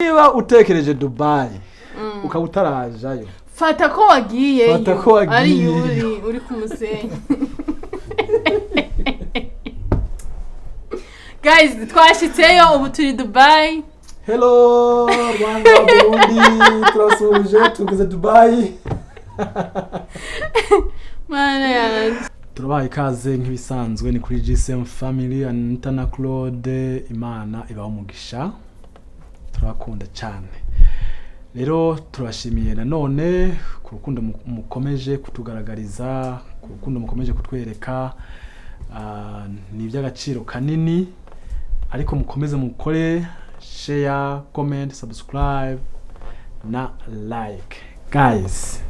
Niba utekereje Dubai ukaba utarajayo Fata ko wagiye ari uri ku musenyi. Guys, twashitseyo ubu turi Dubai. Hello Rwanda Burundi turasuje tugeze Dubai. Mana yanjye Turabaye ikaze nk'ibisanzwe ni kuri GSM Family Anita na Claude. Imana ibaho umugisha, turakunda cyane. Rero turashimiye nanone ku rukundo mukomeje kutugaragariza, ku rukundo mukomeje kutwereka, ni iby'agaciro kanini, ariko mukomeze mukore share, comment, subscribe na like. Guys,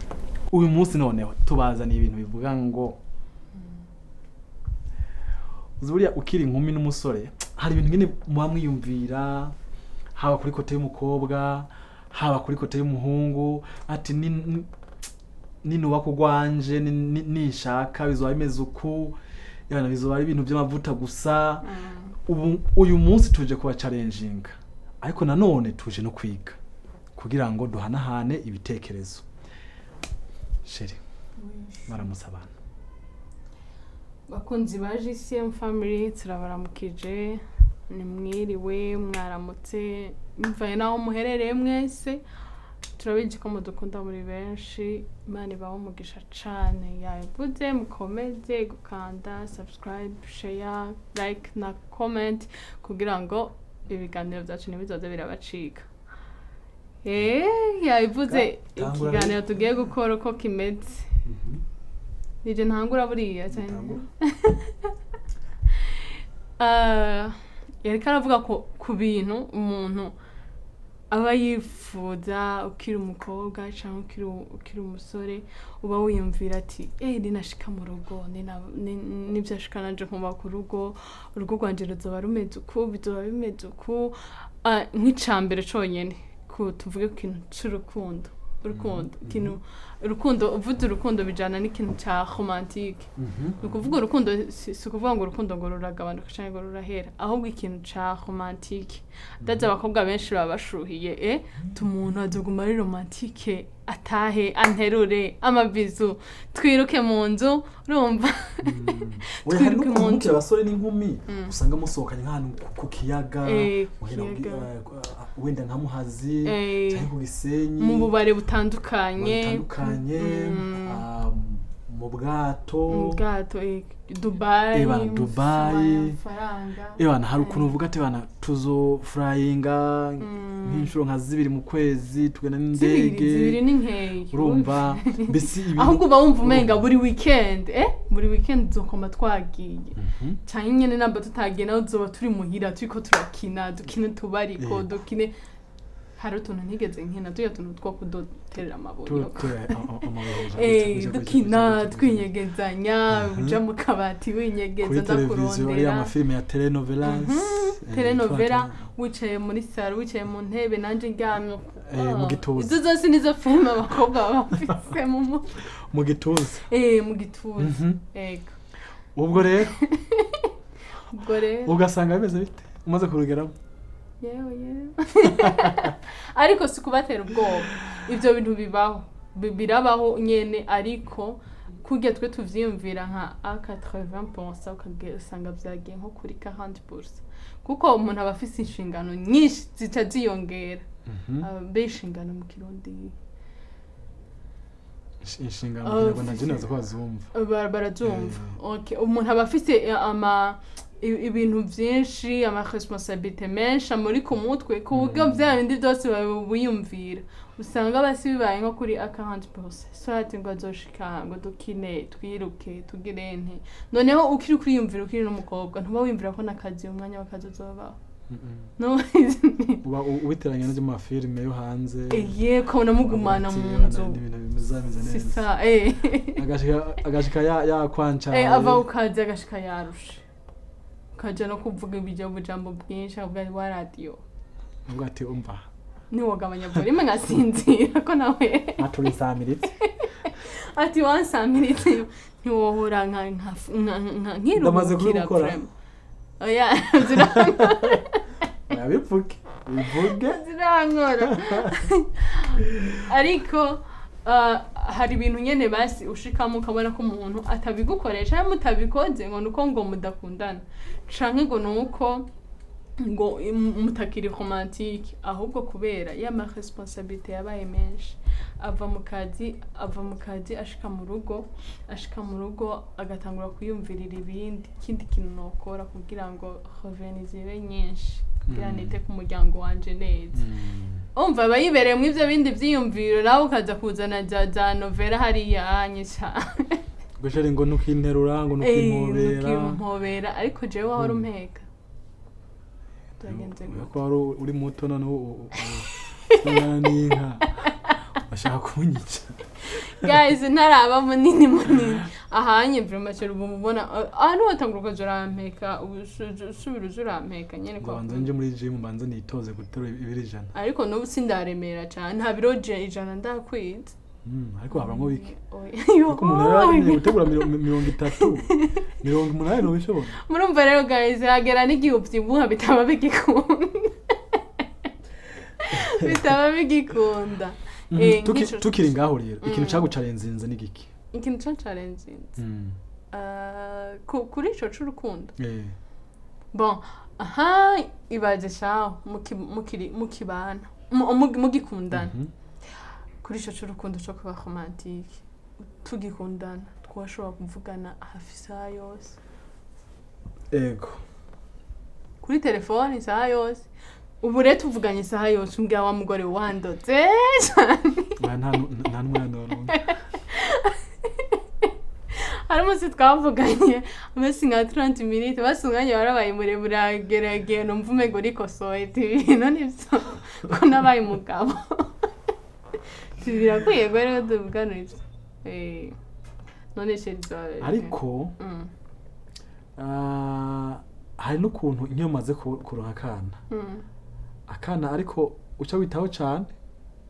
uyu munsi noneho tubazaniye ibintu bivuga ngo uzuriya ukiri inkumi n'umusore hari ibintu ngene muba mwiyumvira, haba kuri kote y'umukobwa, haba kuri kote y'umuhungu, ati ninuba kugwanje nishaka bizoba bimeze uku, yana bizoba ari ibintu by'amavuta gusa. Uyu munsi tuje kuba challenging, ariko nanone tuje no kwiga kugira ngo duhanahane ibitekerezo. Sheri baramusabana bakunzi ba GSM Family, turabaramukije, ni mwiriwe mwaramutse mvaye naho muherereye mwese. Turabije ko mudukunda muri benshi, Imana ibaho umugisha cyane. Yavuze mukomeze gukanda subscribe, share, like na comment kugira ngo ibiganiro byacu nibizoze birabacika. Yavuze ikiganiro tugiye gukora uko kimeze. Nije ntangura buriya cyane. Yereka aravuga ko ku bintu umuntu aba yifuza ukiri umukobwa cyangwa ukiri umusore, uba wiyumvira ati ninashika mu rugo nibyo ashika nanje nkuba ku rugo rwanje ruzoba rumeze uku, bizoba bimeze uku. Nk'icambere conyene ko tuvuge ku kintu cy'urukundo. Urukundo uvuze urukundo bijana n'ikintu cya romantique. Nukuvuga urukundo si kuvuga ngo urukundo ngo ruragabanuka cyangwa ngo rurahera, ahubwo ikintu cya romantique. Ndaje abakobwa benshi baba bashuhiye tumuntu azoguma ari romantique, atahe anterure amabizu twiruke mu nzu, urumva. Twiruke mu nzu. Abasore n'inkumi usanga musohokanye nk'ahantu ku kiyaga, wenda nka Muhazi cyangwa ku Gisenyi, mu bubare butandukanye, mu bwato Dubai. Hari ukuntu uvuga ati bana tuzo flyinga nk'inshuro nka 2 mu kwezi, tugenda n'indege. Zibiri ni nkeye, urumva. Mbese ibi ahubwo bawumva umenga buri weekend buri weekend zokoma twagiye cyane nyene namba tutagiye naho zoba turi muhira turiko turakina, dukine tubariko, dukine. Hari utuntu ntigeze nkina, tuya tuntu two kudoterera amabuye, dukina twinyegezanya, uja mu kabati winyegeza ndakurondera. Kuri amafilme ya telenovela wicaye muri saro, wicaye mu ntebe nanje ngamye mu gituza. Izo zose nizo filme abakobwa bafise mu gituza. Mu gituza. Ego. Ubwo rero ugasanga bimeze bite umaze kurugeramo? Yewe. Ariko sikubatera ubwoba. Ivyo bintu bibaho. Birabaho nyene, ariko kugira twe tuvyiyumvira nka 80% ukagesanga byagiye nko kuri 40%. Kuko umuntu aba afise inshingano nyinshi zitaziyongera. Beshingano mu Kirundi. Inshingano ngo naje ko bazumva. Barazumva. Okay, umuntu aba afise ibintu byinshi, responsabilité menshi muri ku mutwe, ku buryo bya bindi byose babiyumvira usanga basi bibaye nko kuri 40%. So ati ngo azoshika ngo dukine twiruke tugire nte, noneho ukiri kuriyumvira ukiri n'umukobwa ntuba wiyumvira ko nakazi umwanya wakazozoba. No ubiteranya n'ibyo mu filme yo hanze. Ko namugumana mu nzu ibintu bimeze neza. Sisa agashika ya kwanca ava ukaza agashika yarusha, kaja no kuvuga ubujambo bwinshi avuga wa radio. Ubwo ati umva ni wogabanya volume ngasinzira ko nawe aturi samiritse. Ati wansamiritse ni wohora nkirukira frame. Zira. Yabipfuke. Ivuge. Zirankora. Ariko hari ibintu nyene basi ushikamo ukabona ko umuntu atabigukoresha cyangwa mutabikoze ngo nuko ngo mudakundana canke ngo nuko ngo mutakiri romantique ahubwo kubera ya ma responsabilité yabaye menshi ava mu kazi ashika mu rugo agatangura kuyumvirira ibindi kindi kintu nokora kugira ngo revenu zibe nyinshi kugira nite ku muryango wanje neza umva bayibereye mu ivyo bindi vyiyumviro nawe ukaza kuzana za novela hariya anyisha gushari ngo nukinterura ngo nukimpobera ariko jewe wahora umpeka ko wari uri muto none n'inka bashaka kunyica guys ntaraba munini ahanye vraiment cyo mubona ahantu watanguruka jurampeka usubira urampeka nyene ko banze nje muri gym banze nitoze guterura ibiri ijana ariko no sindaremera cyane nta biro ijana ndakwita ariko habamwe wiki ko umuntu yari gutegura 30 80 no bishobora murumva rero guys hagera n'igihe ubyibuha bitaba bigikunda tukiri ngaho rero ikintu cyagucarenzinze n'igiki ikintu cyacarenzinze kuri ico c'urukundo bon aha ibaje shaho mukibana mugikundana kuri ico c'urukundo cyo kuba romantique tugikundana twashobora kuvugana hafi saa yose ego kuri telefone isaha yose ubu rero tuvuganye isaha yose umbwira wa mugore wandotse nta n'umwana hari umunsi twavuganye amesi nka 30 minutes basunganye barabaye muremure agerageye numva umego rikosoye ibintu nivyo ko nabaye umugabo birakwiye ngo rero tuvugana ivyo none sheri ariko hari n'ukuntu iyo maze kuronka akana ariko uca witaho cyane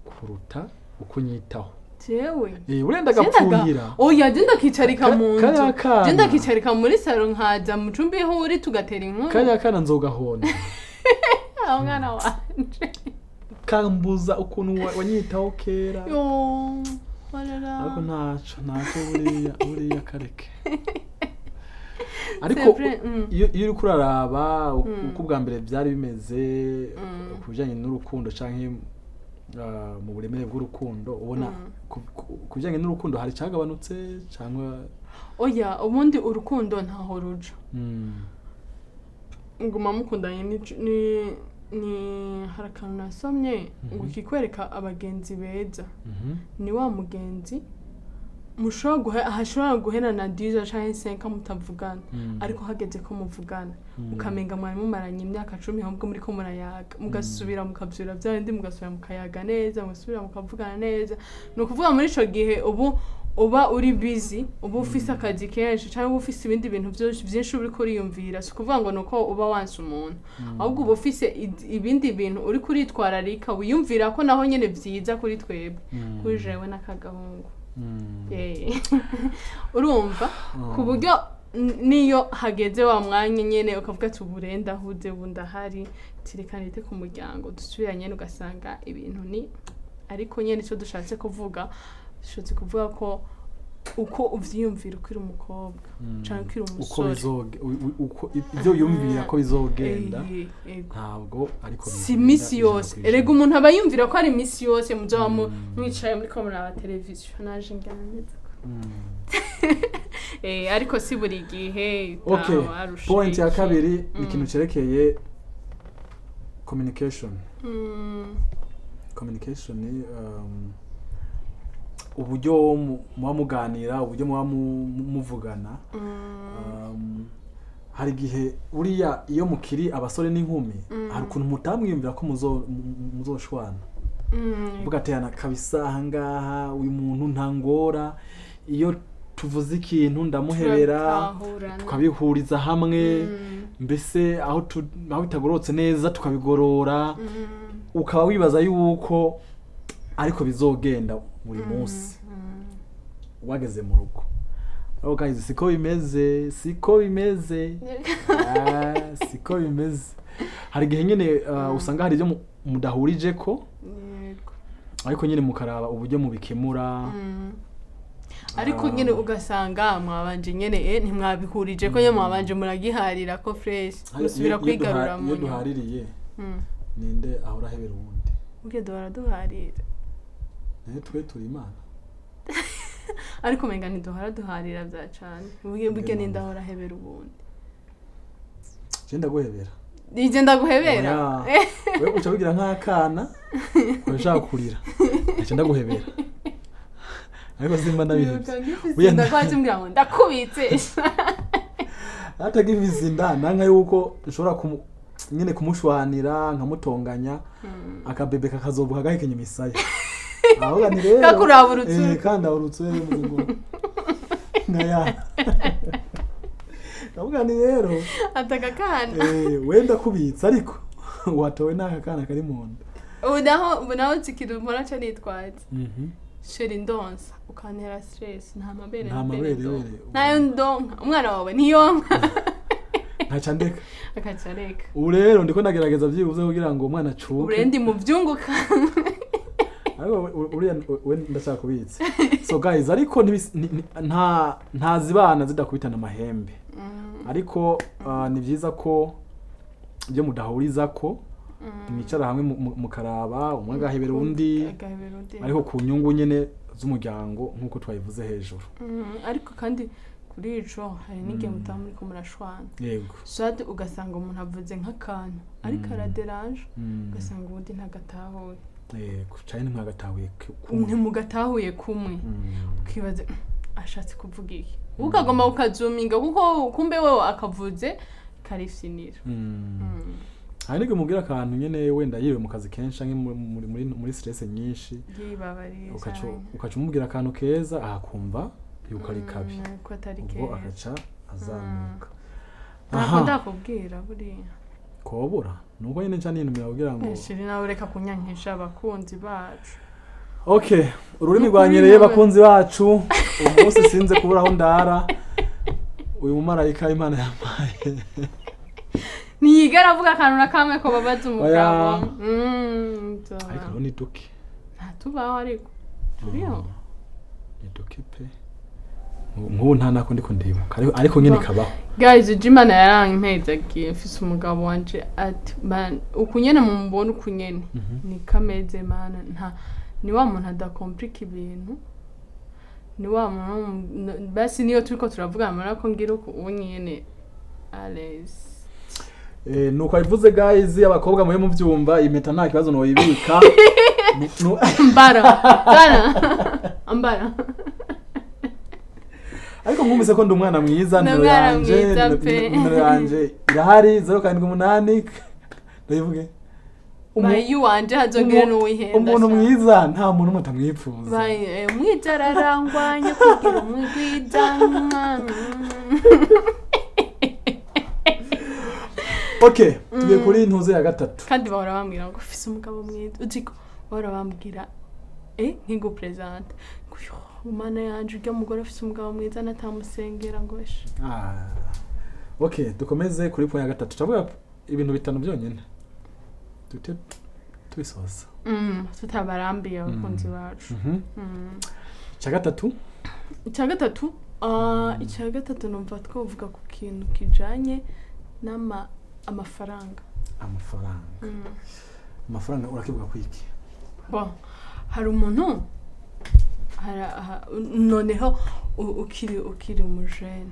kuruta uko nyitaho jewe urenda gapfuhira oya genda kicarika mu nzu genda kicarika muri salon nkaja mu cumbi ho uri tugatera inkuru kana nzogahona aho mwana wanje kambuza ukuntu wanyitaho kera yo ariko ntaco buriya kareke ariko iyo uri kuraraba uko bwa mbere byari bimeze kubijanye n'urukundo canke mu buremere bw'urukundo ubona kubijanye n'urukundo hari cyagabanutse cyangwa oya ubundi urukundo ntaho ruja nguma mukundanye ni harakantu nasomye ngo kikwereka abagenzi beza ni wa mugenzi hashobora guherana 10 canke 5 mutavugana ariko hageze ko muvugana ukamenga mwari mumaranye imyaka 10 ahubwo muri ko murayaga mugasubira mukavyura byandi mugasubira mukayaga neza mugasubira mukavugana neza no kuvuga muri ico gihe uba uri busy uba ufise akazi kenshi cyangwa ufise ibindi bintu byinshi uri kuriyumvira so kuvuga ngo nuko uba wanse umuntu ahubwo uba ufise ibindi bintu uri kuritwararika wiyumvira ko naho nyene vyiza kuri twebwe kuri jewe n'akagahungu urumva ku buryo niyo hageze wa mwanya nyene ukavuga ati uburenda huze bundahari tirekanite ku muryango dusubiranye ugasanga ibintu ni ariko nyene cyo dushatse kuvuga dushatse kuvuga ko uko uvyiyumvira ukiri umukobwa canke ukiri umusore uko ivyo yumvira ko bizogenda ntabwo ariko si misi yose erega umuntu aba yumvira ko ari misi yose muzoba mwicaye muri ko muraba televiziyo naje nganeza ariko si buri gihe point ya kabiri ikintu cerekeye communication ni uburyo muba muganira uburyo muba muvugana hari igihe uriya iyo mukiri abasore n'inkumi hari ukuntu mutamwiyumvira ko muzoshwana uvuga ati yana kabisa ahangaha uyu muntu ntangora iyo tuvuze ikintu ndamuhebera tukabihuriza hamwe mbese aho bitagororotse neza tukabigorora ukaba wibaza yuko ariko bizogenda buri munsi wageze mu rugo Oh guys, siko bimeze siko bimeze hari gihe nyene usanga hari ibyo mudahurije ko ariko nyene mukaraba uburyo mubikemura ariko nyene ugasanga mwabanje nyene ntimwabihurije ko nyene mwabanje muragiharira ko fresh musubira kwigarura mu duhaririye ninde ahora hebera ubundi ubwe duharira twe turi Imana ariko menga duharira bya cyane ubwe ninde ahora hebera ubundi genda guhebera wewe uca bigira nk'akana urashaka kurira genda guhebera ariko simba ndabihebye ndakwacimbira ngo ndakubitse atagiviza inda nanka yuko ushobora nyene kumushwanira nkamutonganya akabebe kakazobuka gahekenye misaya ahubwo ni rero kakuraburutse kandi aburutse ngo ngaya ahubwo ni rero atakakana wenda kubitsa ariko watowe n'akana kari mu nda unaho tsikidu mpora cyo nitwaje sheri ndonsa ukantera stress nta mabere nayo ndonka umwana wawe ntiyonka ntacandeka akacareka ubu rero ndiko ndagerageza byibuze kugira ngo umwana acuke urendi mu byunguka ariko uriya we ndashaka kubitsa so guys ariko nta zibana zidakubitana amahembe ariko ni byiza ko ibyo mudahuriza ko mwicara hamwe mukaraba umwe agahebera undi ariko ku nyungu nyene z'umuryango nkuko twayivuze hejuru ariko kandi kuri ico hari n'igihe mutamuri ko murashwana yego swate ugasanga umuntu avuze nk'akantu ariko araderange ugasanga ubundi ntagatahuye yego cyane ntimugatahuye kumwe ukibaza ashatse kuvuga iki ukagomba ukazuminga kuko kumbe wewe akavuze karifinira hari nige mubwira akantu nyene wenda yiwe mu kazi kenshi muri stress nyinshi yibabarira ukaca umubwira akantu keza akumva yuko ari kabi ko atari keza ubwo akaca azamuka aha ndakubwira buriya kobura nuko nyene cyane intumira kugira ngo shiri nawe reka kunyankisha abakunzi bacu okay ururimi rwanyereye bakunzi bacu umunsi sinze kuburaho ndara uyu mumarayika Imana yampaye niyigara avuga akantu nakamwe ko babaza umugabo ariko ni duke ntatubaho ariko turiho ni duke pe nk'ubu nta nako ndiko ndibuka ariko nyene kabaho guys Jimana yaranga impezagiye mfise umugabo wanje ati man ukunyene mu mbona ukunyene ni kameze mana nta ni wa muntu adakomplika ibintu ni wa muntu basi niyo turiko turavuga amara ko ngira uko unyene Alex nuko ayivuze guys abakobwa muye mu byumba impeta nta kibazo no yibika ambara ariko nkumvise ko ndi umwana mwiza nimero yanje irahari 078 ndayivuge mayu wanje hazongera n'uwihenda umuntu mwiza nta muntu mutamwipfuza mwitararangwanye kugira umugwiza okay tugiye kuri intuze ya gatatu kandi bahora bambwira ngo ufise umugabo mwiza uziko bahora bambwira nkigo present umana yanje ujya mugore afise umugabo mwiza natamusengera ngo eshe okay dukomeze kuri point ya gatatu tavuga ibintu bitanu byonyene tubisoza tutabarambiye abakunzi bacu icya gatatu numva twavuga ku kintu kijanye amafaranga urakivuga kwiki hari umuntu noneho ukiri umujene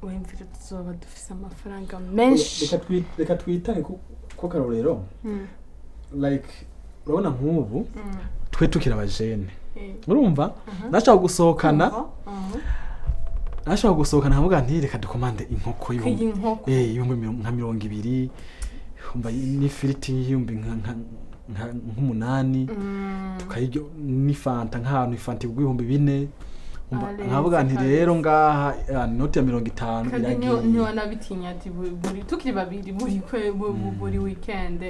wemvira tuzoba dufise amafaranga menshi reka twitane ko karorero like urabona nk'ubu twe tukira abajene urumva nashaka gusohokana nkavuga nti reka dukomande inkoko y'ibihumbi nka 200 umva n'ifiriti y'ibihumbi nk'umunani tukayiryo n'ifanta nk'ahantu ifanta y'ibihumbi 4 nkavuga nti rero ngaha inoti ya 50 iragiye niwana bitinya ati buri tukiri babiri buri weekend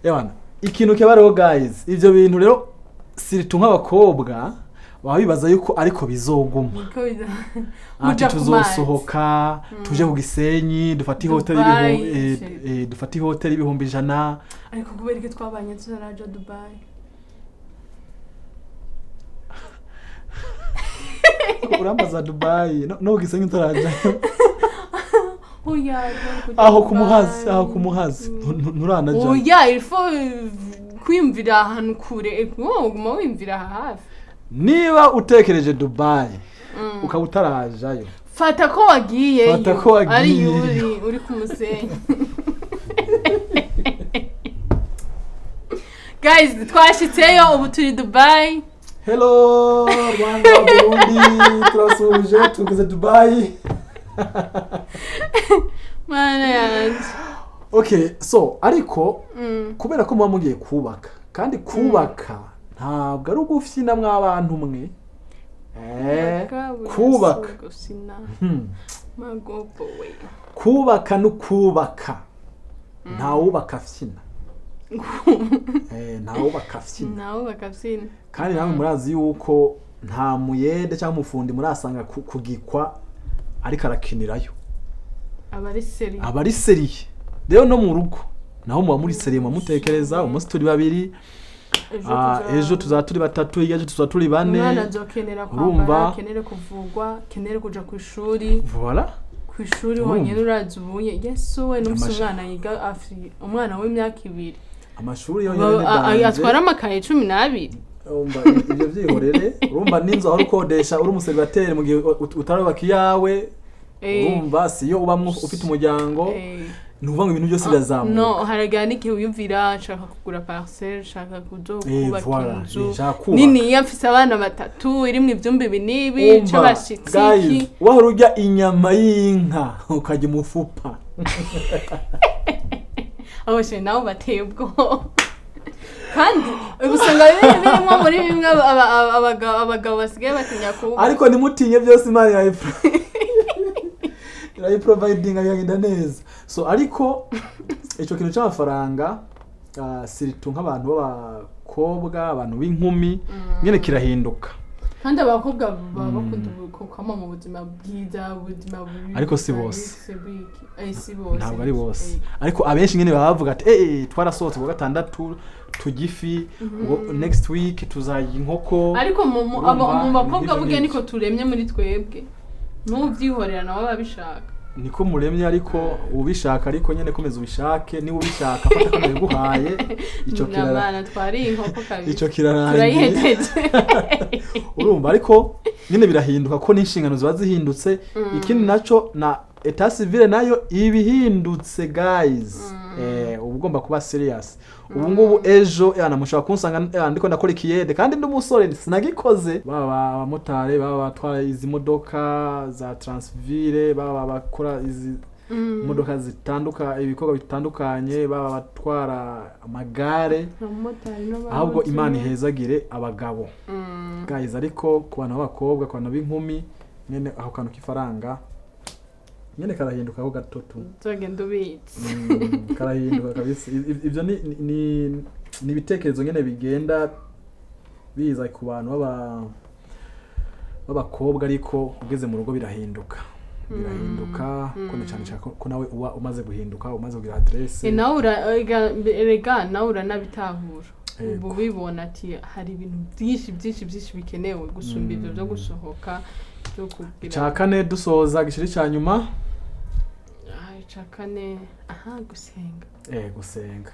yabana ikintu cyabareho guys ivyo bintu rero siritu nk'abakobwa wabibaza yuko ariko bizoguma niko biza ati tuzosohoka tuje ku Gisenyi dufata hotel ibihumbi 100 ariko kubera ko twabanye tuzaraja Dubai urambaza Dubai no Gisenyi turaja oya aho kumuhazi nturanaja oya il faut kwimvira ahantu kure guma wimvira hafi niba utekereje Dubai ukabutarajayo fata ko wagiye ari uri ku Musenyi guys twashitseyo ubu turi Dubai. Hello Rwanda Burundi turasuje tugeze Dubai. Mana yanjye. Okay, so ariko kubera ko muba mugiye kubaka kandi kubaka ntabwo ari ugufyina mw'abantu mwe kubaka magopo we kubaka no kubaka ntawubaka fyina ntawubaka fyina kandi namwe murazi yuko nta muyede cyangwa umufundi murasanga kugikwa ariko arakinirayo abari seriye rero no mu rugo naho muba muri seriye mutekereza umunsi turi babiri ejo tuzaturi batatu ejo tuzaturi bane umwana azokenera kwambara kenere kuvugwa kenere kuja ku ishuri voilà ku ishuri honyine urazi ubunye yesu we n'umwana yiga afi umwana w'imyaka 2 amashuri yonyine atwara amakaye 12 umba ibyo byihorere urumva ninzo aho ukodesha uri umuservateri mu gihe utarabaka yawe urumva siyo ubamwe ufite umuryango nuvuga ngo ibintu byose birazamuka no haraganike uyumvira nshaka kugura parcelle nshaka kubaka inzu nini yafise abana 3 irimwe ivyumba binibi c'abashitsi wahurujya inyama y'inka ukajya umufupa aho she nawo bateye ubwo kandi ubusanga birimo muri bimwe abagabo basigaye batinya kuba ariko nimutinye byose Imana irayiproviding agenda neza so ariko ico kintu cy'amafaranga siritu nk'abantu b'abakobwa abantu b'inkumi nyene kirahinduka kandi abakobwa baba bakunda kukama mu buzima bwiza ubuzima bubi ariko si bose ntabwo ari bose hey. Ariko abenshi nyene bavuga ati twarasohotse ku gatandatu tugifi next week tuzajya inkoko ariko mu bakobwa buge niko turemye muri twebwe nuvyihorera nawe babishaka niko muremye ariko ubishaka ariko nyene komeza ubishake ni ubishaka fata kano biguhaye ico kirara twari inkoko kabiri ico kirara turayiheteje urumva ariko nyene birahinduka ko n'inshingano ziba zihindutse ikindi naco na etat civile nayo ibihindutse guys ubugomba kuba serious ubu ngubu ejo yana mushaka kunsanga ndiko ndakora ikiyede kandi ndi umusore sinagikoze baba abamotari baba batwara izi modoka za Transville baba bakora izi modoka zitanduka ibikorwa bitandukanye baba batwara amagare ahubwo Imana ihezagire abagabo guys ariko ku bantu b'abakobwa ku bantu b'inkumi nyene aho kantu kifaranga nyene karahinduka ho gatoto tugenda ubitse karahinduka kabisa ivyo ni bitekerezo nyene bigenda biza ku bantu b'abakobwa ariko ugeze mu rugo birahinduka ko cyane ko nawe uba umaze guhinduka umaze kugira adresse nawe nawe uranabitahura ubu bibona ati hari ibintu byinshi bikenewe gusumba ibyo byo gusohoka byo kugira cyakane dusoza gishiri cyanyuma chakane gusenga gusenga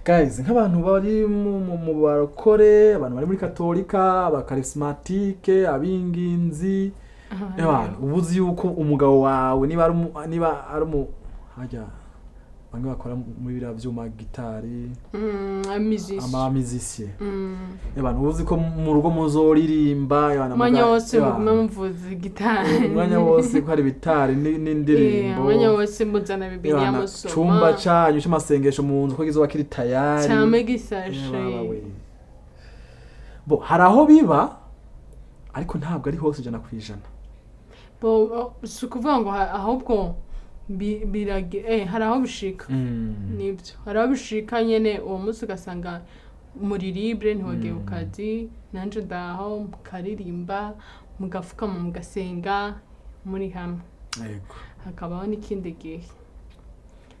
guys nk'abantu bari mu barokore abantu bari muri katolika abakarismatike abinginzi abantu ubuzi yuko umugabo wawe niba ari mu hajya bamwe bakora muri bira byuma gitari amamizisye abantu ubuzi ko mu rugo muzoririmba yana mwanya wose mumvuza gitari mwanya wose ko hari bitari n'indirimbo mwanya wose muzana bibiliya musoma chumba cyanyu cy'amasengesho mu nzu ko gizoba kiri tayari cyame gisashe bo haraho biba ariko ntabwo ari hose 100%. Bo sukuvuga ngo ahubwo birage hari aho bishika nibyo hari aho bishika nyene uwo munsi ugasanga muri libre ntiwagiye ku kazi nanje ndaho mukaririmba mugafukama mugasenga muri hamwe yego hakabaho n'ikindi gihe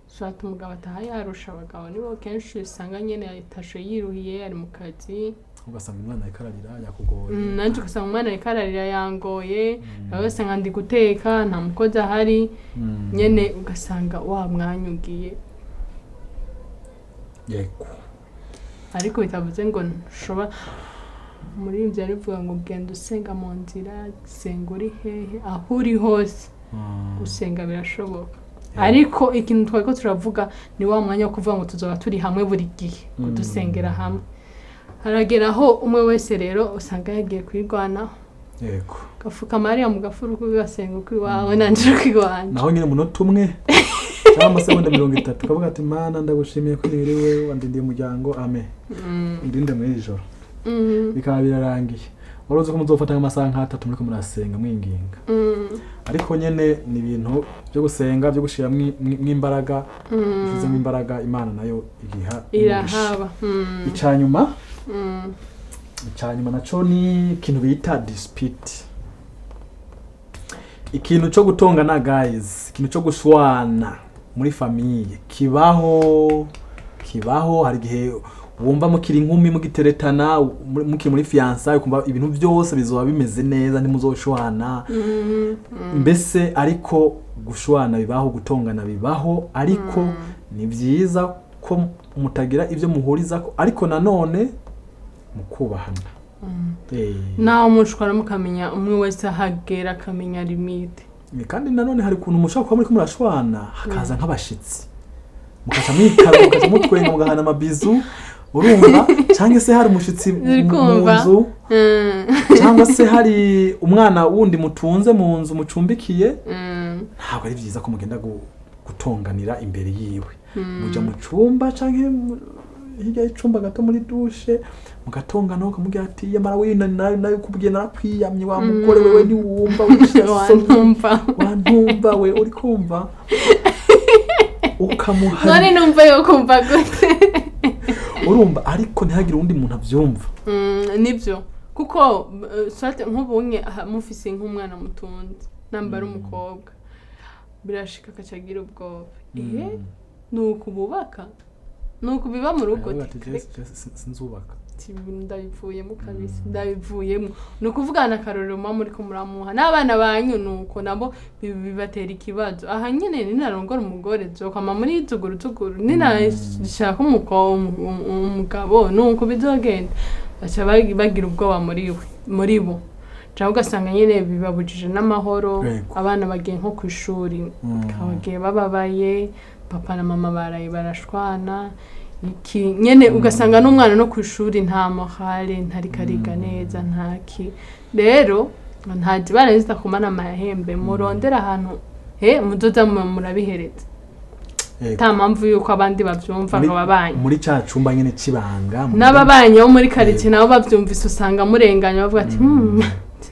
swata umugabo ataha yarusha abagabo nibo kenshi usanga nyene yatashe yiruhiye ari mu kazi ugasanga umwana yikararira yakugoye nanje ugasanga umwana yikararira yangoye ugasanga ndi guteka nta mukozi ahari nyene ugasanga wa mwanya ugiye yego ariko bitavuze ngo nshobora muri ibyo arivuga ngo genda usenga mu nzira senga uri hehe aho uri hose gusenga birashoboka ariko ikintu twari turavuga ni wa mwanya wo kuvuga ngo tuzoba turi hamwe buri gihe kudusengera hamwe harageraho umwe wese rero usanga yagiye kwirwanaho yego gafuka Mariya mu gafuru kugasenga uko iwawe nanje kwigwana naho nyine munota umwe cyangwa amasegonda 30 kavuga ati mana ndagushimiye ko niriwe wandindiye umuryango amen ndinde muri ijoro bikaba birarangiye waruzi ko muzofata amasaha nk'atatu muri ko murasenga mwinginga ariko nyene ni ibintu byo gusenga byo gushira mw'imbaraga bishizemo imbaraga Imana nayo igiha irahaba icanyuma naco ni ikintu bita dispute ikintu cyo gutongana guys ikintu cyo gushwana muri famille kibaho hari gihe wumva mukiri inkumi mugiteretana mukiri muri fiançailles kumva ibintu byose bizoba bimeze neza ntimuzoshwana mbese ariko gushwana bibaho gutongana bibaho ariko ni byiza ko mutagira ibyo muhuriza ariko nanone mukubahana naho mushwana mukamenya umwe wese hagera akamenya limite kandi nanone hari kuntu mushaka kuba muri ko murashwana hakaza nk'abashitsi mukaca mwikara mukaca mutwenga mugahana amabizu urumva cyangwa se hari umushitsi mu nzu cyangwa se hari umwana wundi mutunze mu nzu mucumbikiye ntabwo ari byiza ko mugenda gutonganira imbere yiwe muja mu cumba cyangwa hirya y'icumba gato muri douche mugatongana ukamubwira ati yamara wina nayo kubwiye narakwiyamye wa mugore wewe ni wumva wantumva we uri kumva ukamuha none numva yo kumva gute urumva ariko ntihagire undi muntu avyumva nibyo kuko swate nk'ubunye mufise nk'umwana mutunze nambara umukobwa birashika kacagira ubwoba nuko bubaka nuko biba mu rugo sinzubaka ndabivuyemo kabisa ndabivuyemo nukuvugana karorero muri ko muramuha n'abana banyu nuko nabo bibatera ikibazo aha nyene ninarongora umugore zokama muri zuguru ninashaka umugabo nuko bizogenda bacha bagira ubwoba muri bo cyangwa ugasanga nyene bibabujije n'amahoro abana bagiye nko ku ishuri kabagiye bababaye papa na mama baraye barashwana iki nyene ugasanga n'umwana no ku ishuri nta mahale ntari kariga neza ntaki rero ntaje barangiza kumana amahembe murondera ahantu mudoza murabihereza ta mpamvu yuko abandi bavyumva ngo babanye muri ca cumba nyene cibanga n'ababanye bo muri quartier nabo bavyumvise usanga murenganya bavuga ati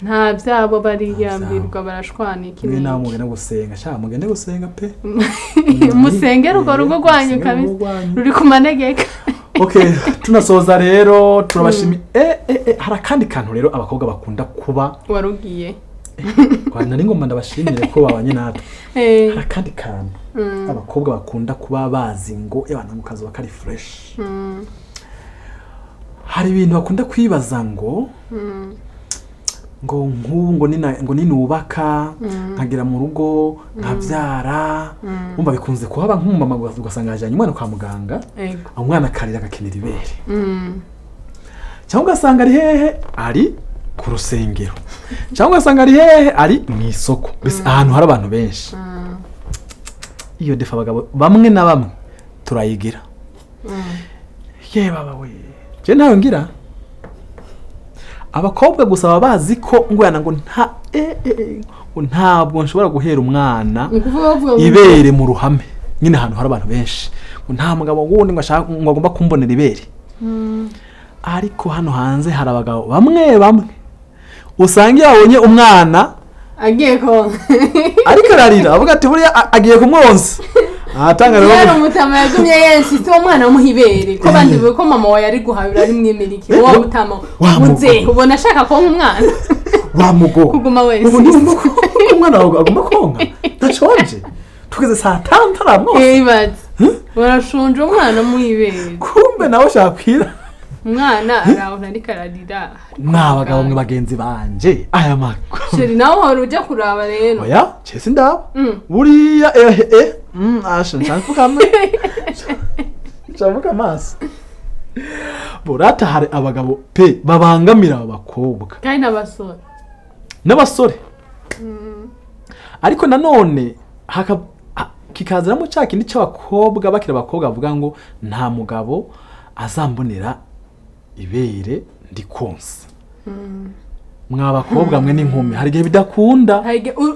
nta byabo bariyambirwa barashwana iki ni nawe mugende gusenga sha mugende gusenga pe musengera uko rugo rwanyu kabisa ruri ku manegeka okay tunasoza rero turabashimi hari akandi kantu rero abakobwa bakunda kuba warugiye kwana n'ingoma ndabashimire ko babanye natwe hari akandi kantu abakobwa bakunda kuba bazi ngo abana mu kazi bakari fresh hari ibintu bakunda kwibaza ngo ngo ninubaka nkagera mu rugo nkabyara umva bikunze kuhaba nk'umumama ugasanga yajyanye umwana kwa muganga umwana akarira agakenera ibere cyangwa ugasanga ari hehe ari ku rusengero cyangwa ugasanga ari hehe ari mu isoko mbese ahantu hari abantu benshi iyo defa abagabo bamwe na bamwe turayigira ye baba we je ntayo ngira abakobwa gusa baba bazi ko ngwana ngo ntabwo nshobora guhera umwana ibere mu ruhame nyine ahantu hari abantu benshi nta mugabo wundi ngo ashaka ngo agomba kumbonera ibere ariko hano hanze hari abagabo bamwe usanga yabonye umwana agiye ko ariko ararira avuga ati buriya agiye kumwonsa ahatanga rero yari umutama yagumye yensitse uwo mwana muhibere ko bandi ko mama wawe ari guhabira ari mwimiriki uwo mutama Ubuze ubona ashaka konka umwana wamugo kuguma wese umwana wawe agomba konka ntaconje tugeze saa 5 taramwose ibaze barashonje umwana muhibere kumbe nawe shakwira umwana araho ari kararira mwabagabo mwe bagenzi banje aya mako sheri nawe horo ujya kuraba rero oya cese ndaba buriya asha nshaka Chavuka amaso burata hari abagabo pe babangamira abakobwa kandi n'abasore ariko nanone kikaziramo cya kindi cy'abakobwa bakira abakobwa bavuga ngo nta mugabo azambonera ibere ndi konsa mwabakobwa mwe n'inkumi hari gihe bidakunda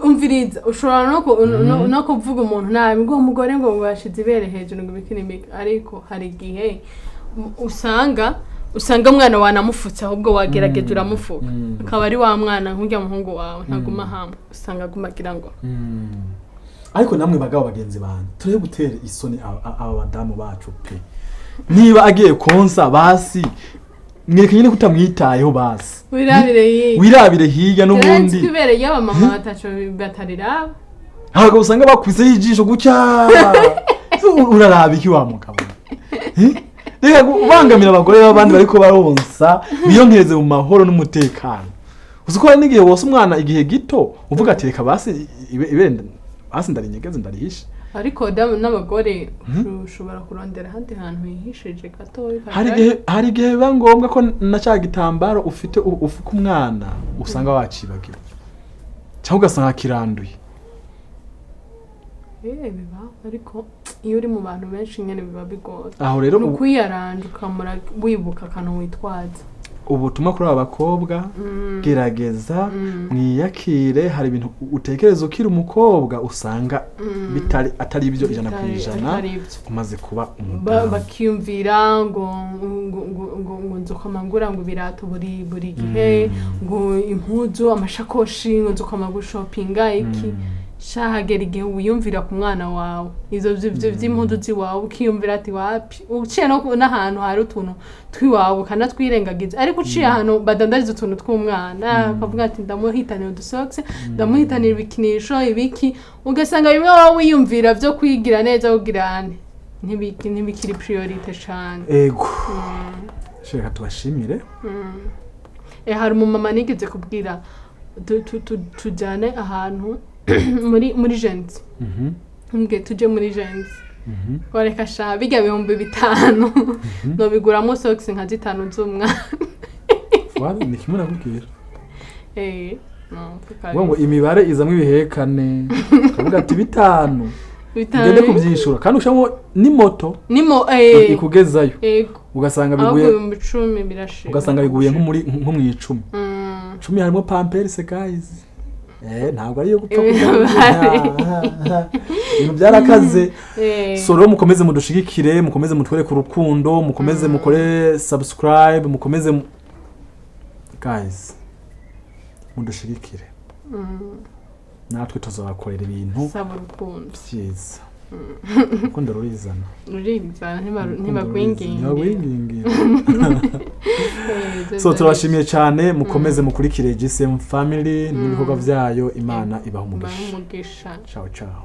umviriza ushobora no kuvuga umuntu nabi ngo umugore ngo bashize ibere hejuru ngo bikinimika ariko hari gihe usanga umwana wanamufutse ahubwo wagerageje uramufuka akaba ari wa mwana nk'ujya muhungu wawe ntaguma hamwe usanga agumagira ngo ariko namwe bagabo bagenzi banje turebe gutera isoni aba badamu bacu pe niba agiye konsa basi mweke nyine kutamwitayeho basi wirabire higa n'ubundi twibere y'aba mama batacho batarira ahubwo usanga bakwize ijisho gucya uraraba iki wa mugabo reka ubangamira abagore b'abandi bariko baronsa biyonkereze mu mahoro n'umutekano uzuko hari n'igihe wose umwana igihe gito uvuga ati reka basi ibere basi ndarinyegeze ndarihishe ariko n'abagore ushobora kurondera ahandi hantu hihishije gato hari igihe biba ngombwa ko na cya gitambaro ufite ufuka umwana usanga wacibagiwe cyangwa ugasanga kiranduye biba ariko iyo uri mu bantu benshi nyine biba bigoye aho rero ukwiyaranja ukamura wibuka akantu witwaza ubutumwa kuri aba bakobwa gerageza mwiyakire hari ibintu utekereza ukiri umukobwa usanga atari ibyo 100% umaze kuba umudamu bakiyumvira ngo nzokamangura ngo birato buri gihe ngo impuzu amashakoshi ngo nzokamagura shoppinga iki shahagera igihe wiyumvira ku mwana wawe izo by'impundu ziwawe ukiyumvira ati wapi uciye no n'ahantu hari utuntu twiwawe kana twirengagiza ariko uciye ahantu badandariza utuntu tw'umwana akavuga ati ndamuhitanira udusokse ndamuhitanira ibikinisho ibiki ugasanga bimwe wawe wiyumvira byo kwigira neza ugirane ntibikiri priorite cyane ego shaka tubashimire hari umumama nigeze kubwira tujyane ahantu muri jenzi nge tuje muri jenzi wareka sha bijya 5,000 no biguramo socks nka 5 z'umwana wari nikimuna kubwira ngo imibare izamwe ibihekane kavuga ati 5 ngende kubyishura kandi ushamo ni moto ikugezayo ugasanga biguye 10 birashira ugasanga biguye nko mu 10 10 harimo pampers guys ntabwo ari yo gupfa ibintu byarakaze so rero mukomeze mudushigikire mukomeze mutwereke urukundo mukomeze mukore subscribe mukomeze guys mudushigikire natwe tuzabakorera ibintu byiza urukundo rurizana ntibagwingingira so turabashimiye cyane mukomeze mukurikire GSM family n'ibikorwa byayo imana ibaha umugisha ciao ciao